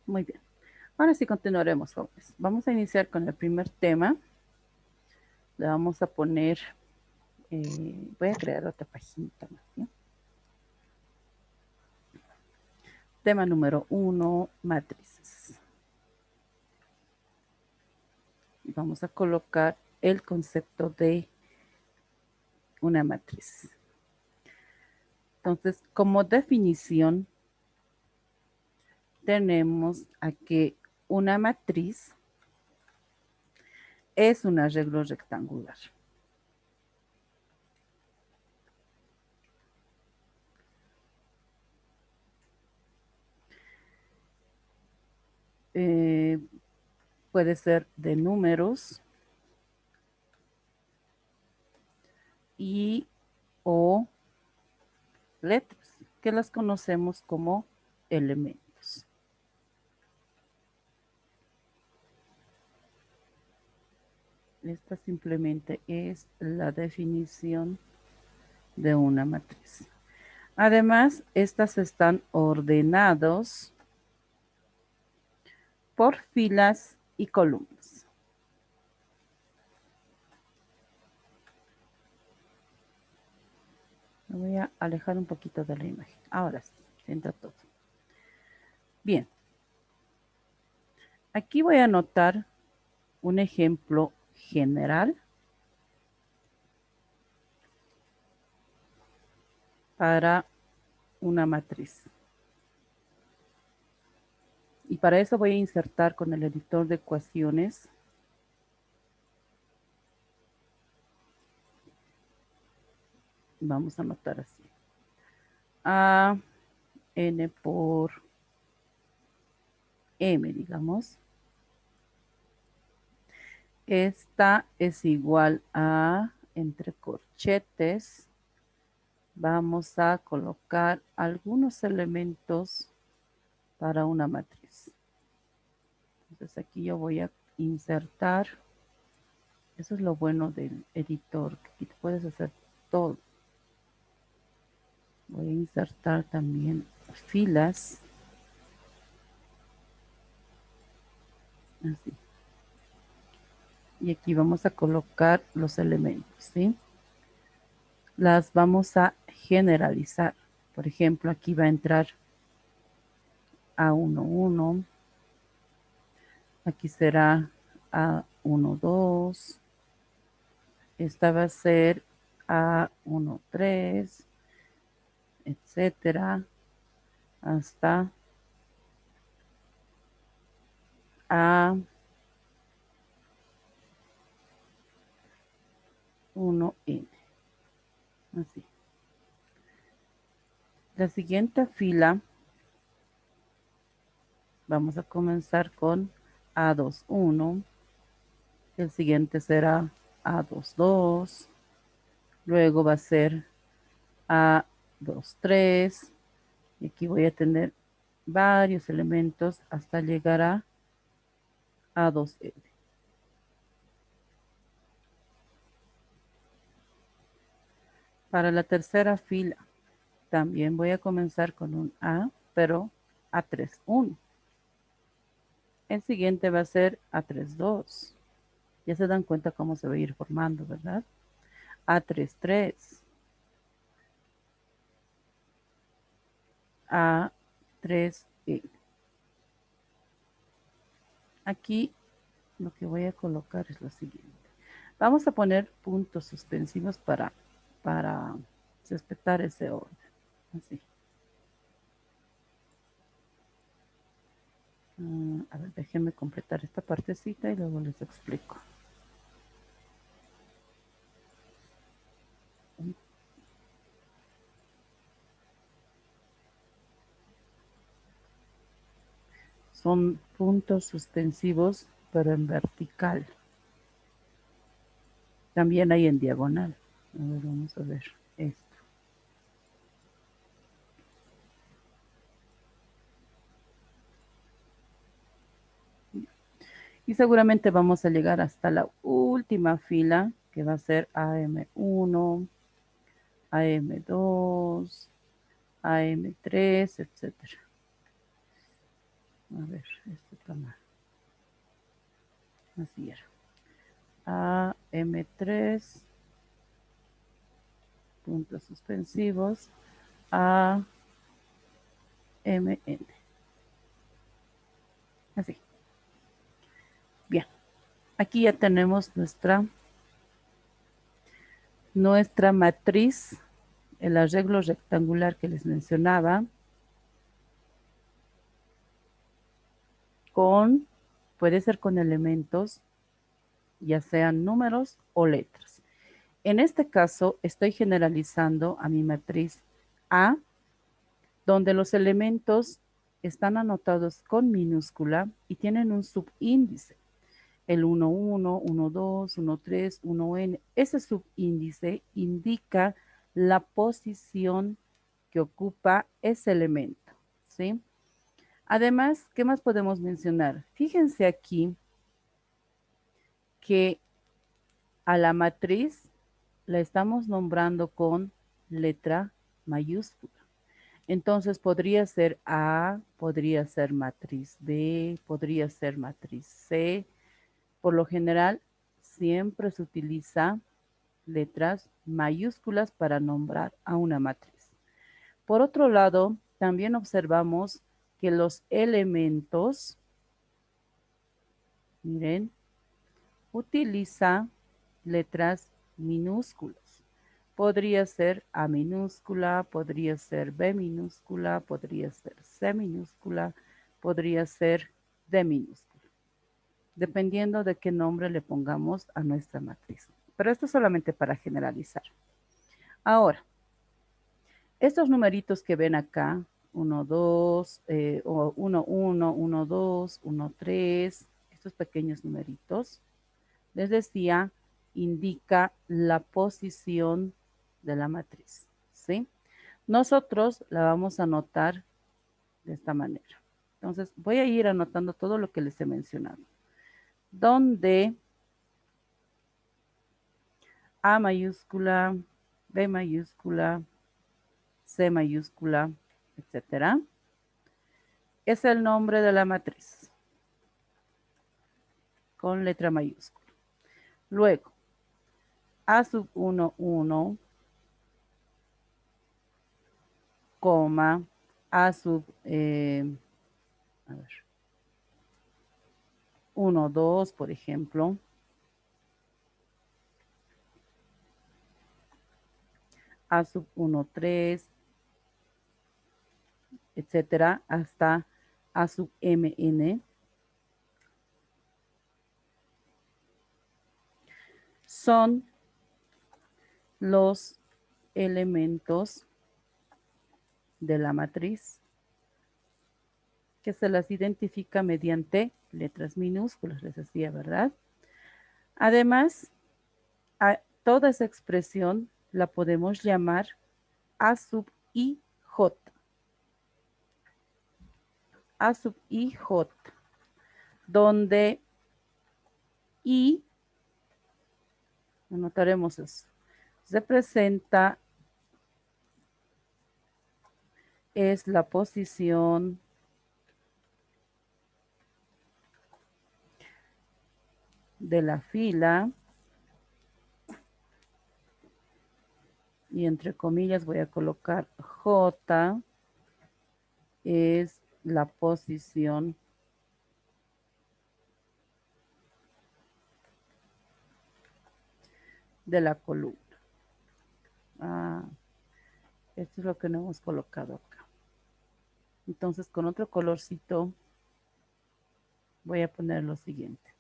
Muy bien. Ahora sí continuaremos, jóvenes. Vamos a iniciar con el primer tema. Le vamos a poner, voy a crear otra paginita más, ¿sí? Tema número 1, matrices. Y vamos a colocar el concepto de una matriz. Entonces, como definición, tenemos a que una matriz es un arreglo rectangular. Eh, puede ser de números y o letras, que las conocemos como elementos. Esta simplemente es la definición de una matriz. Además, estas están ordenados por filas y columnas. Me voy a alejar un poquito de la imagen. Ahora sí, entra todo. Bien. Aquí voy a anotar un ejemplo general para una matriz. Y para eso voy a insertar con el editor de ecuaciones vamos a anotar así. A n por m, digamos. Esta es igual a, entre corchetes, vamos a colocar algunos elementos para una matriz. Entonces aquí yo voy a insertar. Eso es lo bueno del editor, que aquí puedes hacer todo. Voy a insertar también filas. Así. Y aquí vamos a colocar los elementos, ¿sí? Las vamos a generalizar. Por ejemplo, aquí va a entrar A11. Aquí será A12. Esta va a ser A13, etcétera, hasta A1N. Así. La siguiente fila vamos a comenzar con A21. El siguiente será A22. Luego va a ser A23. Y aquí voy a tener varios elementos hasta llegar a A2N. Para la tercera fila también voy a comenzar con un A, pero A31. El siguiente va a ser A32. Ya se dan cuenta cómo se va a ir formando, ¿verdad? A33. A3E. Aquí lo que voy a colocar es lo siguiente. Vamos a poner puntos suspensivos para respetar ese orden. Así. A ver, déjenme completar esta partecita y luego les explico. Son puntos suspensivos, pero en vertical. También hay en diagonal. A ver, vamos a ver esto. Y seguramente vamos a llegar hasta la última fila, que va a ser AM1, AM2, AM3, etcétera. A ver, esto está mal. Así era. AM3, puntos suspensivos, AMN. Así. Bien. Aquí ya tenemos nuestra matriz, el arreglo rectangular que les mencionaba, puede ser con elementos, ya sean números o letras. En este caso, estoy generalizando a mi matriz A, donde los elementos están anotados con minúscula y tienen un subíndice. El 1,1, 1,2, 1,3, 1n. Ese subíndice indica la posición que ocupa ese elemento, ¿sí? Además, ¿qué más podemos mencionar? Fíjense aquí que a la matriz la estamos nombrando con letra mayúscula. Entonces podría ser A, podría ser matriz B, podría ser matriz C. Por lo general, siempre se utiliza letras mayúsculas para nombrar a una matriz. Por otro lado, también observamos que los elementos, miren, utiliza letras minúsculas. Podría ser A minúscula, podría ser B minúscula, podría ser C minúscula, podría ser D minúscula, dependiendo de qué nombre le pongamos a nuestra matriz. Pero esto es solamente para generalizar. Ahora, estos numeritos que ven acá, 1, 2, 1, 1, 1, 2, 1, 3, estos pequeños numeritos, les decía, indica la posición de la matriz, ¿sí? Nosotros la vamos a anotar de esta manera. Entonces, voy a ir anotando todo lo que les he mencionado. Donde A mayúscula, B mayúscula, C mayúscula, etcétera, es el nombre de la matriz con letra mayúscula. Luego, A sub 1, 1, coma, A sub, a ver, 1, 2, por ejemplo, A sub 1, 3, etcétera, hasta A sub mn, son los elementos de la matriz que se las identifica mediante letras minúsculas, les decía, ¿verdad? Además, a toda esa expresión la podemos llamar A sub IJ. A sub IJ, donde I, anotaremos eso, representa, es la posición de la fila, y entre comillas voy a colocar J, es la posición de la columna. Esto es lo que no hemos colocado acá. Entonces, con otro colorcito voy a poner lo siguiente.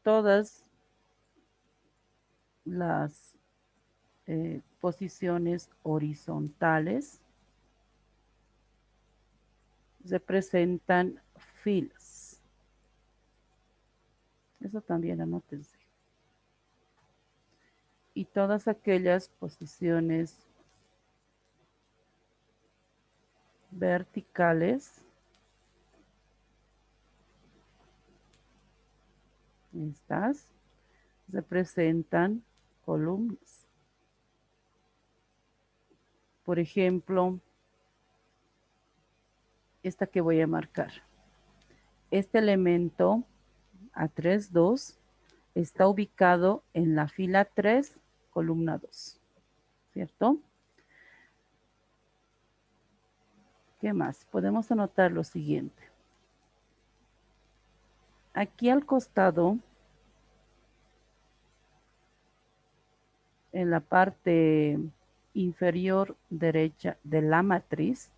Todas las posiciones horizontales representan filas. Eso también anótense. Y todas aquellas posiciones verticales, estas representan columnas. Por ejemplo, esta que voy a marcar. Este elemento A32 está ubicado en la fila 3, columna 2, ¿cierto? ¿Qué más? Podemos anotar lo siguiente. Aquí al costado, en la parte inferior derecha de la matriz,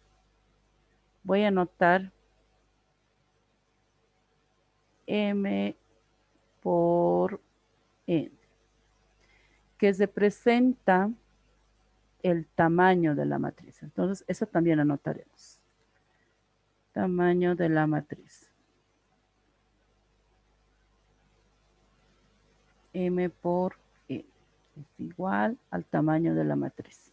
voy a anotar M por N, que representa el tamaño de la matriz. Entonces, eso también anotaremos. Tamaño de la matriz. M por N es igual al tamaño de la matriz.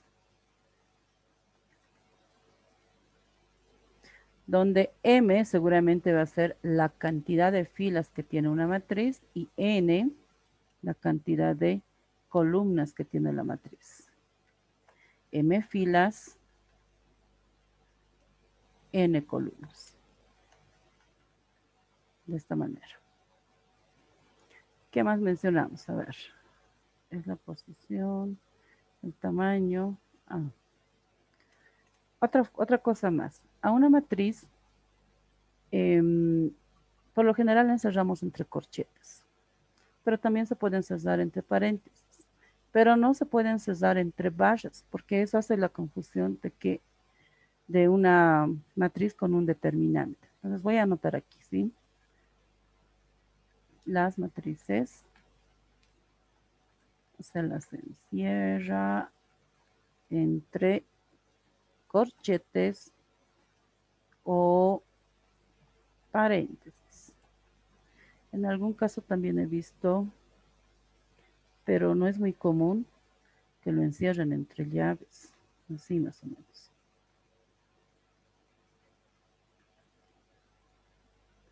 Donde M seguramente va a ser la cantidad de filas que tiene una matriz y N la cantidad de columnas que tiene la matriz. M filas, N columnas. De esta manera. ¿Qué más mencionamos? A ver. Es la posición, el tamaño. Otra cosa más. A una matriz, por lo general la encerramos entre corchetes, pero también se pueden cerrar entre paréntesis, pero no se pueden cerrar entre barras, porque eso hace la confusión de una matriz con un determinante. Entonces voy a anotar aquí, ¿sí? Las matrices se las encierra entre corchetes o paréntesis. En algún caso también he visto, pero no es muy común, que lo encierren entre llaves, así más o menos.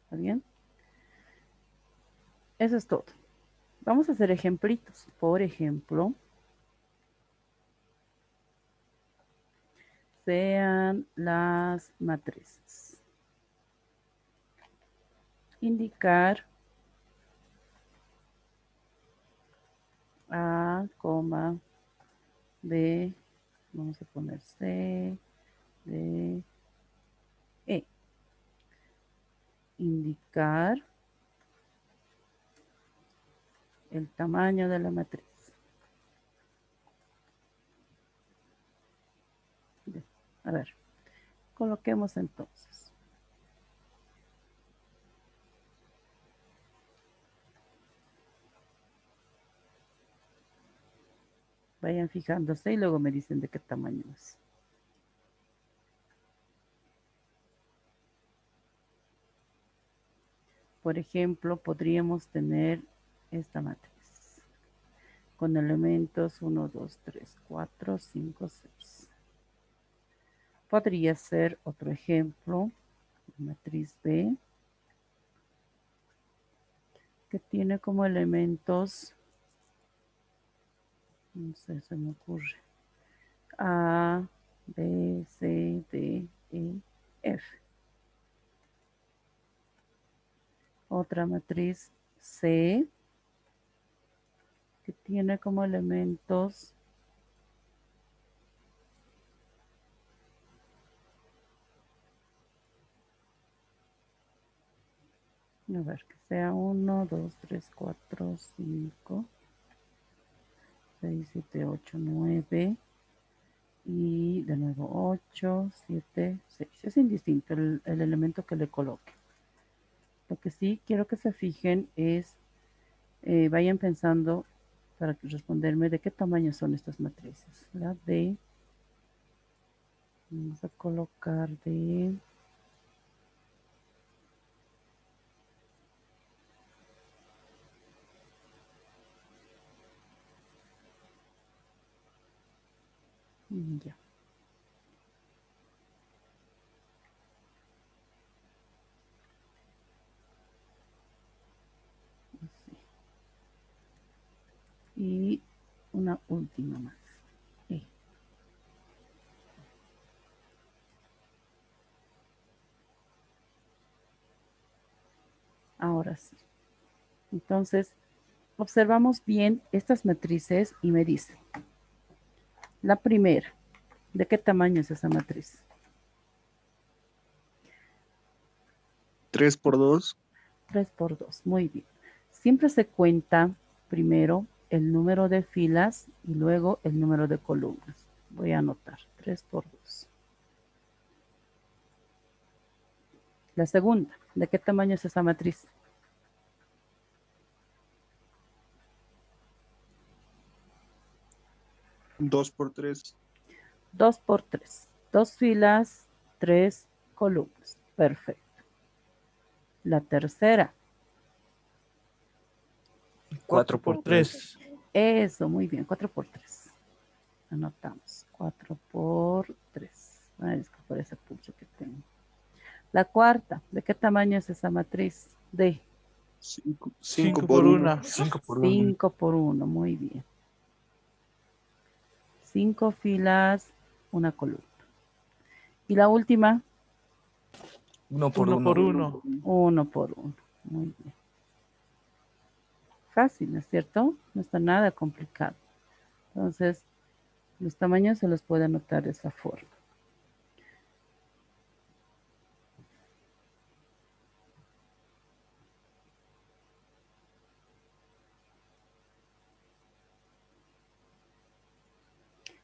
¿Está bien? Eso es todo. Vamos a hacer ejemplitos. Por ejemplo, sean las matrices. Indicar A, B, vamos a poner C, D, E. Indicar el tamaño de la matriz. A ver, coloquemos entonces. Vayan fijándose y luego me dicen de qué tamaño es. Por ejemplo, podríamos tener esta matriz con elementos 1, 2, 3, 4, 5, 6. Podría ser otro ejemplo, matriz B, que tiene como elementos, no sé, se me ocurre, A, B, C, D, E, F. Otra matriz C, que tiene como elementos a ver, que sea 1, 2, 3, 4, 5, 6, 7, 8, 9 y de nuevo 8, 7, 6. Es indistinto el elemento que le coloque. Lo que sí quiero que se fijen es, vayan pensando para responderme de qué tamaño son estas matrices. La D, vamos a colocar de ya. Así. Y una última más. Ahora sí. Entonces, observamos bien estas matrices y me dice, la primera, ¿de qué tamaño es esa matriz? 3 por 2. 3 por 2, muy bien. Siempre se cuenta primero el número de filas y luego el número de columnas. Voy a anotar 3 por 2. La segunda, ¿de qué tamaño es esa matriz? 2 por 3. 2 por 3. 2 filas, 3 columnas. Perfecto. La tercera. 4 por 3. Eso, muy bien. 4 por 3. Anotamos. 4 por 3. Disculpa por ese pulso que tengo. La cuarta. ¿De qué tamaño es esa matriz? De 5 5 por por 1. 1. 5 por 1. Muy bien. 5 filas, una columna. Y la última, 1 por 1. 1 por 1. Muy bien. Fácil, ¿no es cierto? No está nada complicado. Entonces, los tamaños se los puede anotar de esa forma.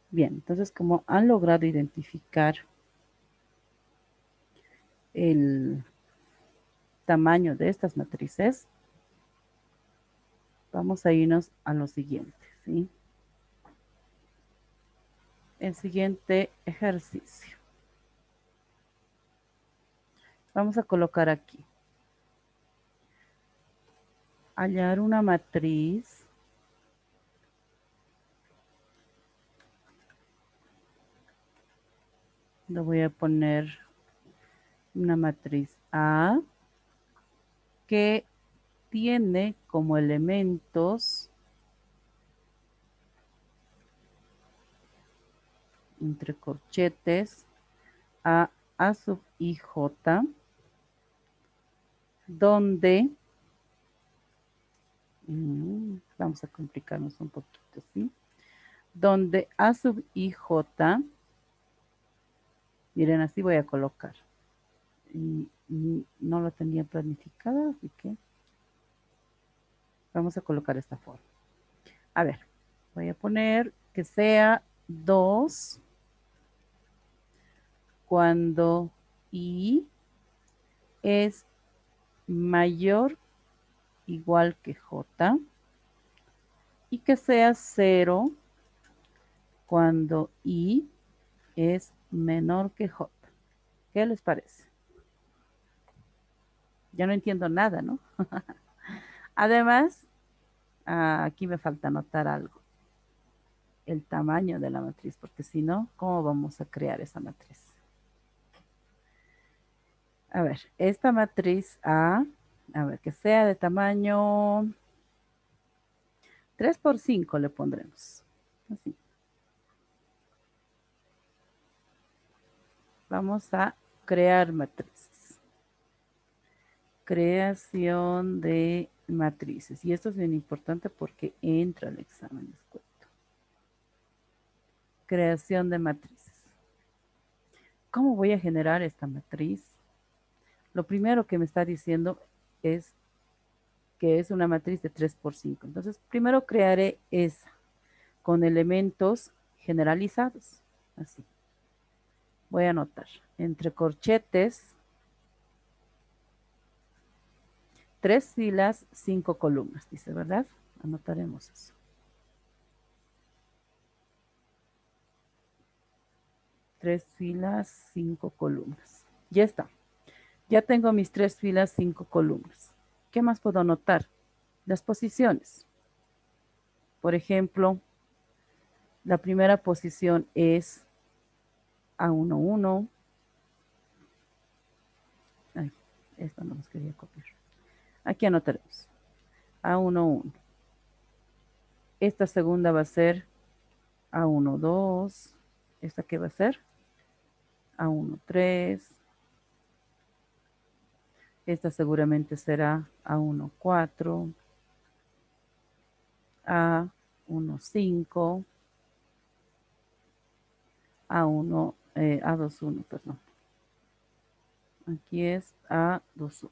Bien, entonces como han logrado identificar el tamaño de estas matrices, vamos a irnos a lo siguiente, ¿sí? El siguiente ejercicio. Vamos a colocar aquí. Hallar una matriz le voy a poner una matriz A que tiene como elementos entre corchetes A sub I, J, donde, vamos a complicarnos un poquito, ¿sí? Donde A sub I, J, miren, así voy a colocar. Y no lo tenía planificado, así que vamos a colocar esta forma. A ver, voy a poner que sea 2 cuando I es mayor igual que J y que sea 0 cuando I es menor que J. ¿Qué les parece? Ya no entiendo nada, ¿no? Además, aquí me falta anotar algo. El tamaño de la matriz, porque si no, ¿cómo vamos a crear esa matriz? A ver, esta matriz a ver, que sea de tamaño 3 por 5 le pondremos. Así. Vamos a crear matrices. Creación de matrices. Y esto es bien importante porque entra al examen, les cuento. Creación de matrices. ¿Cómo voy a generar esta matriz? Lo primero que me está diciendo es que es una matriz de 3 por 5. Entonces, primero crearé esa con elementos generalizados. Así. Voy a anotar. Entre corchetes, 3 filas, 5 columnas, dice, ¿verdad? Anotaremos eso. 3 filas, 5 columnas. Ya está. Ya tengo mis 3 filas, 5 columnas. ¿Qué más puedo anotar? Las posiciones. Por ejemplo, la primera posición es A11. Ay, esto no nos quería copiar. Aquí anotaremos. A11. Esta segunda va a ser A12. ¿Esta qué va a ser? A13. Esta seguramente será A1, 4, A1, 5, A1, A2, 1, perdón. Aquí es A2, 1.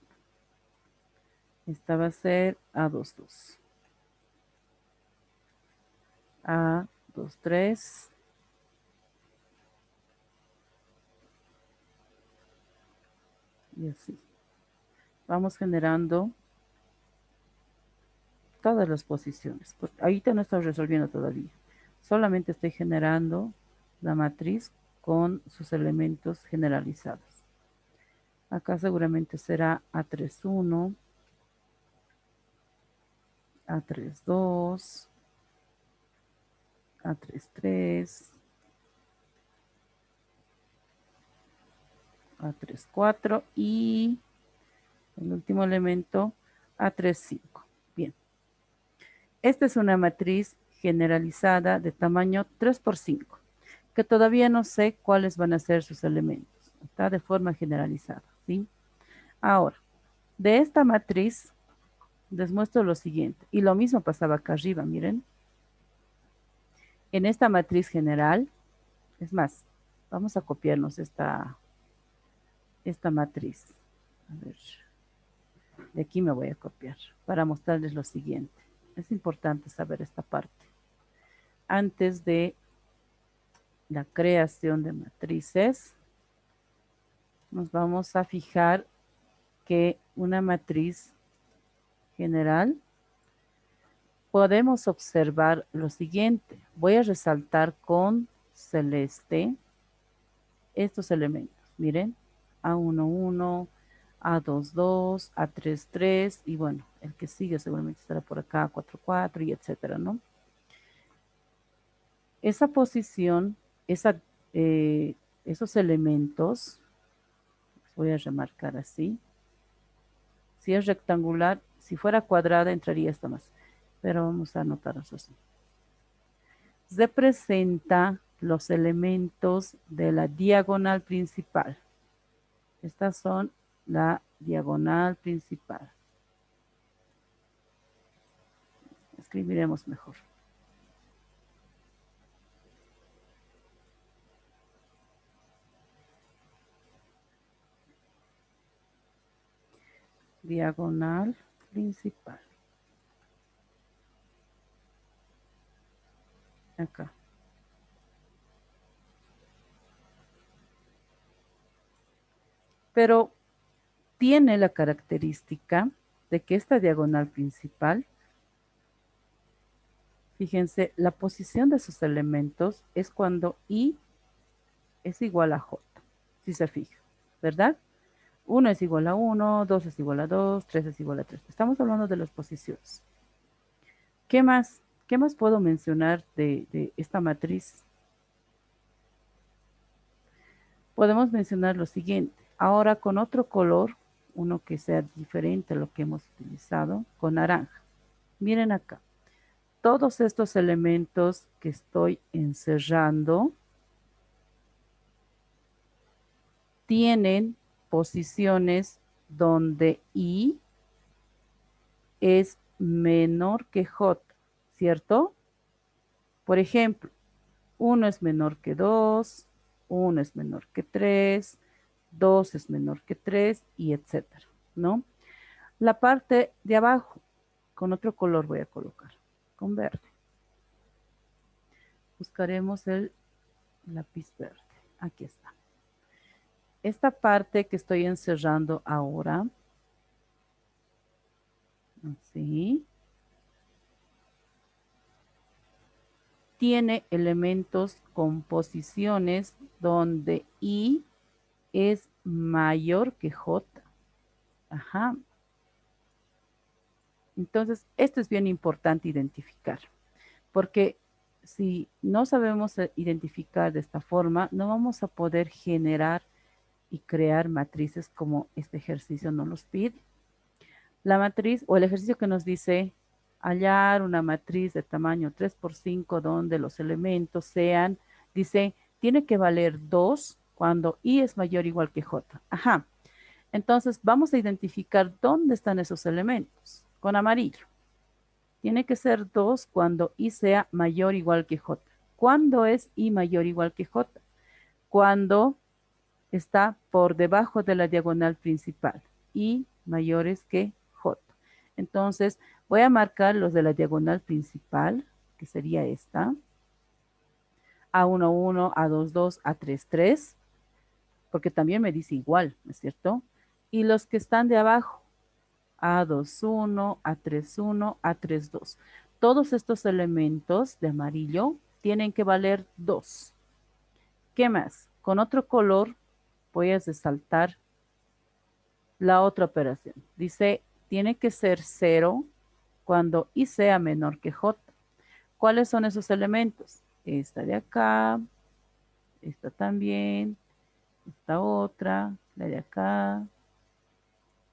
Esta va a ser A2, 2. A2, 3. Y así. Vamos generando todas las posiciones. Porque ahorita no estoy resolviendo todavía. Solamente estoy generando la matriz con sus elementos generalizados. Acá seguramente será A3, 1, A3, 2, A3, 3, A3, 4 y el último elemento A3, 5. Bien. Esta es una matriz generalizada de tamaño 3 por 5, que todavía no sé cuáles van a ser sus elementos. Está de forma generalizada, ¿sí? Ahora, de esta matriz les muestro lo siguiente. Y lo mismo pasaba acá arriba, miren. En esta matriz general, es más, vamos a copiarnos esta matriz. A ver, de aquí me voy a copiar para mostrarles lo siguiente. Es importante saber esta parte. Antes de la creación de matrices, nos vamos a fijar que una matriz general podemos observar lo siguiente. Voy a resaltar con celeste estos elementos. Miren, A1, 1, A2, 2, A3, 3 y bueno, el que sigue seguramente estará por acá, 4, 4 y etcétera, ¿no? Esa posición, esos elementos, voy a remarcar así. Si es rectangular, si fuera cuadrada entraría esta más, pero vamos a anotar eso así. Representa los elementos de la diagonal principal. Estas son la diagonal principal. Escribiremos mejor. Diagonal principal. Acá. Pero tiene la característica de que esta diagonal principal, fíjense, la posición de sus elementos es cuando I es igual a J, si se fija, ¿verdad? 1 es igual a 1, 2 es igual a 2, 3 es igual a 3. Estamos hablando de las posiciones. ¿Qué más? ¿Qué más puedo mencionar de esta matriz? Podemos mencionar lo siguiente. Ahora con otro color, uno que sea diferente a lo que hemos utilizado, con naranja. Miren acá. Todos estos elementos que estoy encerrando tienen posiciones donde I es menor que J, ¿cierto? Por ejemplo, 1 es menor que 2, 1 es menor que 3, 2 es menor que 3 y etcétera, ¿no? La parte de abajo, con otro color voy a colocar, con verde. Buscaremos el lápiz verde. Aquí está. Esta parte que estoy encerrando ahora, así, tiene elementos con posiciones donde I es mayor que J. Ajá. Entonces, esto es bien importante identificar, porque si no sabemos identificar de esta forma, no vamos a poder generar y crear matrices como este ejercicio nos los pide. La matriz o el ejercicio que nos dice hallar una matriz de tamaño 3 por 5 donde los elementos sean, dice, tiene que valer 2 cuando I es mayor o igual que J. Ajá. Entonces, vamos a identificar dónde están esos elementos con amarillo. Tiene que ser 2 cuando I sea mayor o igual que J. ¿Cuándo es I mayor o igual que J? Cuando está por debajo de la diagonal principal. I mayores que J. Entonces, voy a marcar los de la diagonal principal, que sería esta. A1, 1, A2, 2, A3, 3, porque también me dice igual, ¿no es cierto? Y los que están de abajo, A2, 1, A3, 1, A3, 2. Todos estos elementos de amarillo tienen que valer 2. ¿Qué más? Con otro color voy a resaltar la otra operación. Dice, tiene que ser 0 cuando I sea menor que J. ¿Cuáles son esos elementos? Esta de acá, esta también, esta otra, la de acá.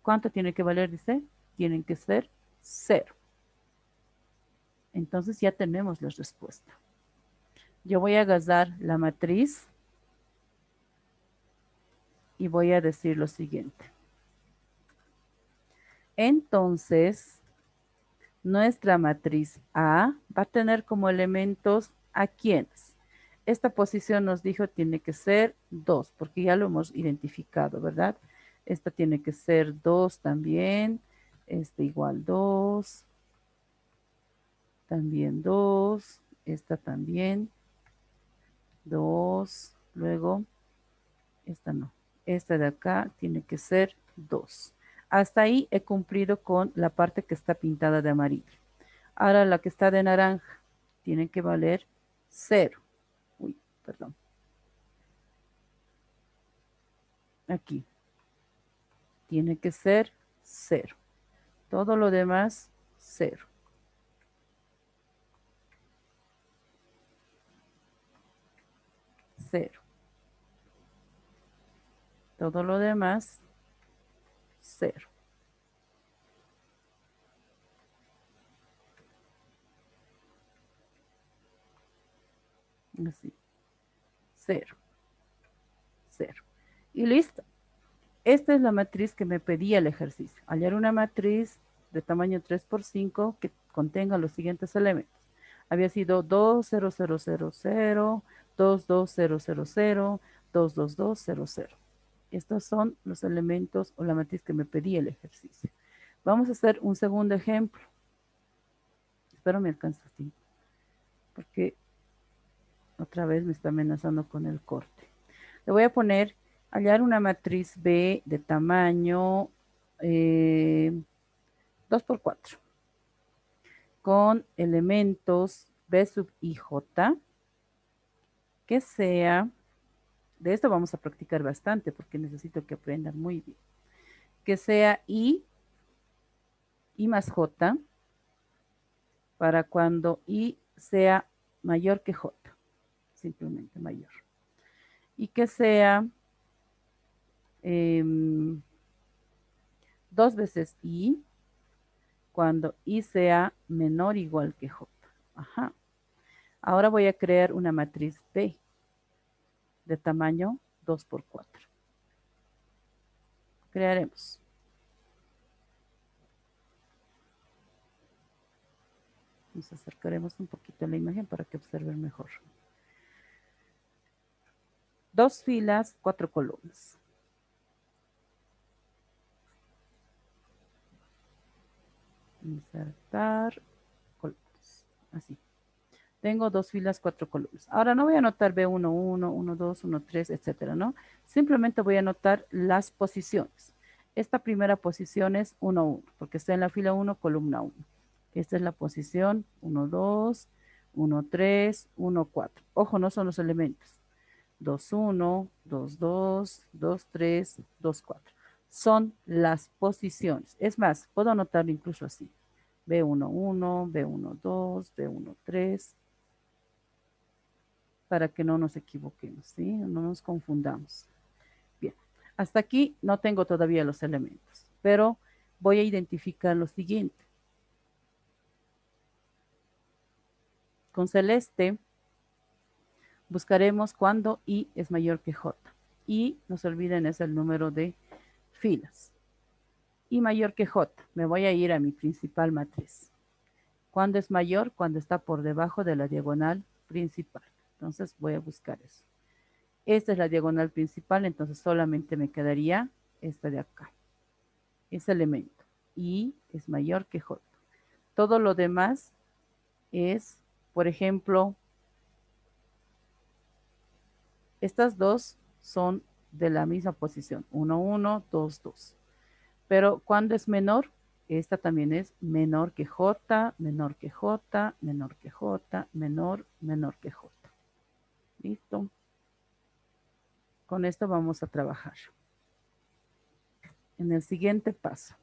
¿Cuánto tiene que valer? Dice, tienen que ser 0. Entonces ya tenemos la respuesta. Yo voy a agarrar la matriz y voy a decir lo siguiente. Entonces, nuestra matriz A va a tener como elementos a quiénes. Esta posición nos dijo tiene que ser 2, porque ya lo hemos identificado, ¿verdad? Esta tiene que ser 2 también. Este igual 2. También 2. Esta también. 2. Luego, esta no. Esta de acá tiene que ser 2. Hasta ahí he cumplido con la parte que está pintada de amarillo. Ahora la que está de naranja tiene que valer 0. Uy, perdón. Aquí. Tiene que ser 0. Todo lo demás, 0. Cero. Todo lo demás, 0. Así. 0. 0. Y listo. Esta es la matriz que me pedía el ejercicio. Hallar una matriz de tamaño 3×5 que contenga los siguientes elementos. Había sido 2, 0, 0, 0, 0, 2, 2, 0, 0, 0, 2, 2, 2, 0, 0. Estos son los elementos o la matriz que me pedía el ejercicio. Vamos a hacer un segundo ejemplo. Espero me alcance el tiempo, porque otra vez me está amenazando con el corte. Le voy a poner, hallar una matriz B de tamaño 2×4 con elementos B sub I, J, que sea, de esto vamos a practicar bastante porque necesito que aprendan muy bien, que sea I más J para cuando I sea mayor que J, simplemente mayor. Y que sea 2 veces I cuando I sea menor o igual que J. Ajá. Ahora voy a crear una matriz B de tamaño 2×4. Crearemos. Nos acercaremos un poquito a la imagen para que observen mejor. 2 filas, 4 columnas. Insertar columnas. Así. Tengo 2 filas, 4 columnas. Ahora no voy a anotar B1, 1, 1, 2, 1, 3, etcétera, ¿no? Simplemente voy a anotar las posiciones. Esta primera posición es 1, 1, porque está en la fila 1, columna 1. Esta es la posición 1, 2, 1, 3, 1, 4. Ojo, no son los elementos. 2, 1, 2, 2, 2, 3, 2, 4. Son las posiciones. Es más, puedo anotarlo incluso así. B1, 1, B1, 2, B1, 3, para que no nos equivoquemos, ¿sí? No nos confundamos. Bien, hasta aquí no tengo todavía los elementos, pero voy a identificar lo siguiente. Con celeste buscaremos cuando I es mayor que J. Y no se olviden, es el número de filas. Y mayor que J. Me voy a ir a mi principal matriz. ¿Cuándo es mayor? Cuando está por debajo de la diagonal principal. Entonces voy a buscar eso. Esta es la diagonal principal, entonces solamente me quedaría esta de acá. Ese elemento. Y es mayor que J. Todo lo demás es, por ejemplo, estas dos son de la misma posición. 1, 1, 2, 2. Pero cuando es menor, esta también es menor que J, menor que J, menor que J, menor que J. ¿Listo? Con esto vamos a trabajar. En el siguiente paso,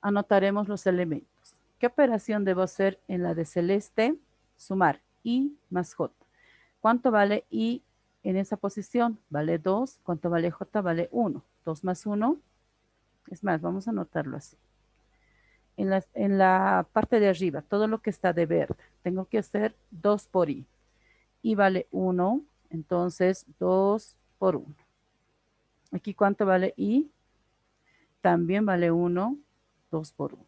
anotaremos los elementos. ¿Qué operación debo hacer en la de celeste? Sumar I más J. ¿Cuánto vale I en esa posición? Vale 2. ¿Cuánto vale J? Vale 1. 2 más 1. Es más, vamos a anotarlo así. En la parte de arriba, todo lo que está de verde, tengo que hacer 2 por I. I vale 1, entonces 2 por 1. Aquí, ¿cuánto vale I? También vale 1, 2 por 1.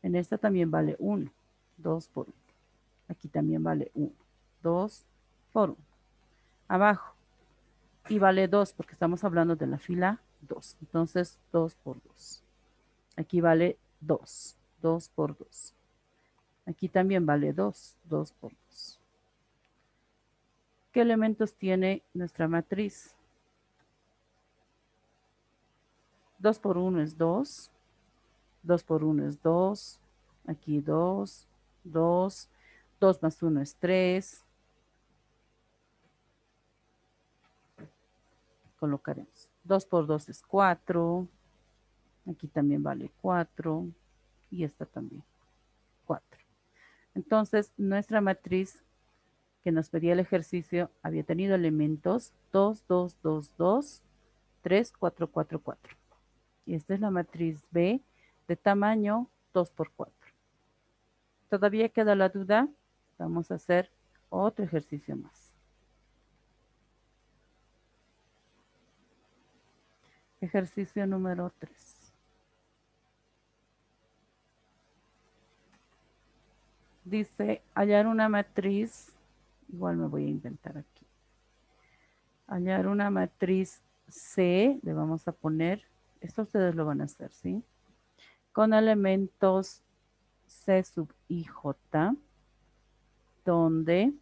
En esta también vale 1, 2 por 1. Aquí también vale 1, 2 por 1. Abajo, I vale 2 porque estamos hablando de la fila 2. Entonces, 2 por 2. Aquí vale 2, 2 por 2. Aquí también vale 2, 2 por 2. ¿Qué elementos tiene nuestra matriz? 2 por 1 es 2. 2 por 1 es 2. Aquí 2, 2. 2 más 1 es 3. Colocaremos. 2 por 2 es 4. Aquí también vale 4. Y esta también. 4. Entonces, nuestra matriz que nos pedía el ejercicio había tenido elementos 2, 2, 2, 2, 3, 4, 4, 4. Y esta es la matriz B de tamaño 2 por 4. ¿Todavía queda la duda? Vamos a hacer otro ejercicio más. Ejercicio número 3. Dice, hallar una matriz, igual me voy a inventar aquí. Hallar una matriz C, le vamos a poner, esto ustedes lo van a hacer, ¿sí? Con elementos C sub I, J, donde,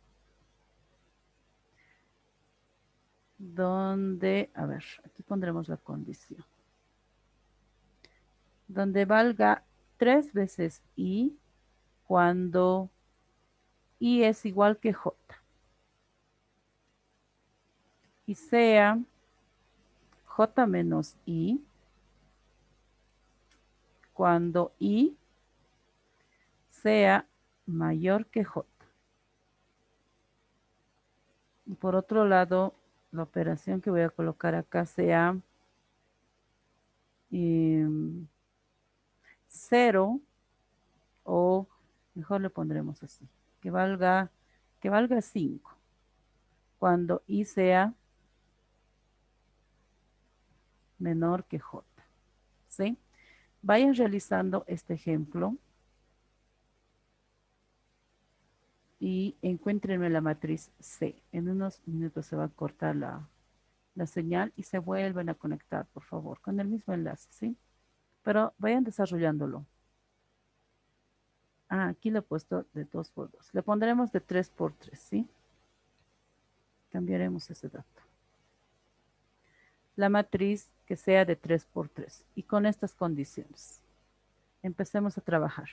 a ver, aquí pondremos la condición. Donde valga 3 veces I cuando I es igual que J. Y sea J menos I cuando I sea mayor que J. Y por otro lado, la operación que voy a colocar acá sea 0 o mejor le pondremos así, que valga 5 cuando I sea menor que J. ¿Sí? Vayan realizando este ejemplo y encuéntrenme la matriz C. En unos minutos se va a cortar la señal y se vuelven a conectar, por favor, con el mismo enlace, ¿sí? Pero vayan desarrollándolo. Ah, aquí le he puesto de 2 por 2. Le pondremos de 3 por 3, ¿sí? Cambiaremos ese dato. La matriz que sea de 3 por 3 y con estas condiciones. Empecemos a trabajar.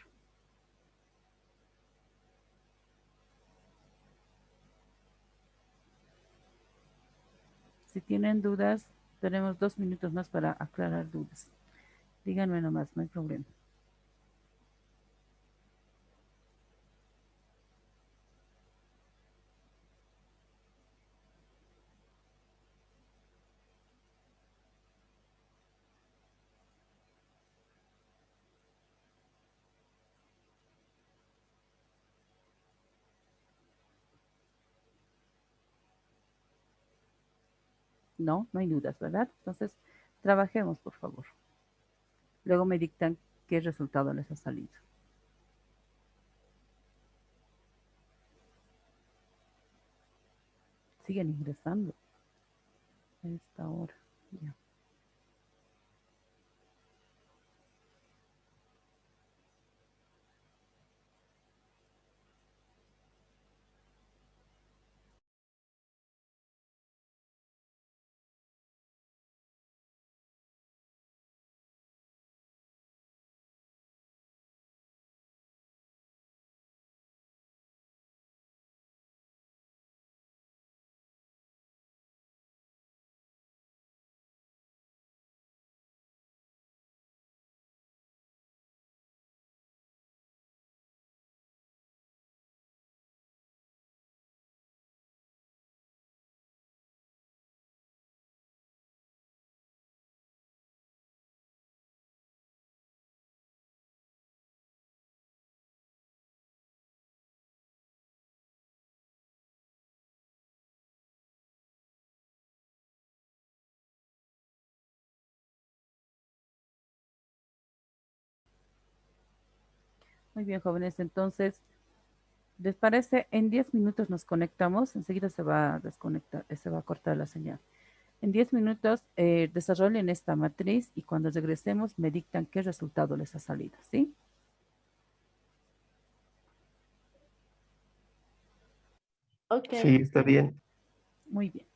Si tienen dudas, tenemos 2 minutos más para aclarar dudas. Díganme nomás, no hay problema. No, no hay dudas, ¿verdad? Entonces, trabajemos, por favor. Luego me dictan qué resultado les ha salido. Siguen ingresando a esta hora. Ya. Muy bien, jóvenes. Entonces, ¿les parece? En 10 minutos nos conectamos. Enseguida se va a desconectar, se va a cortar la señal. En 10 minutos desarrollen esta matriz y cuando regresemos me dictan qué resultado les ha salido, ¿sí? Ok. Sí, está bien. Muy bien.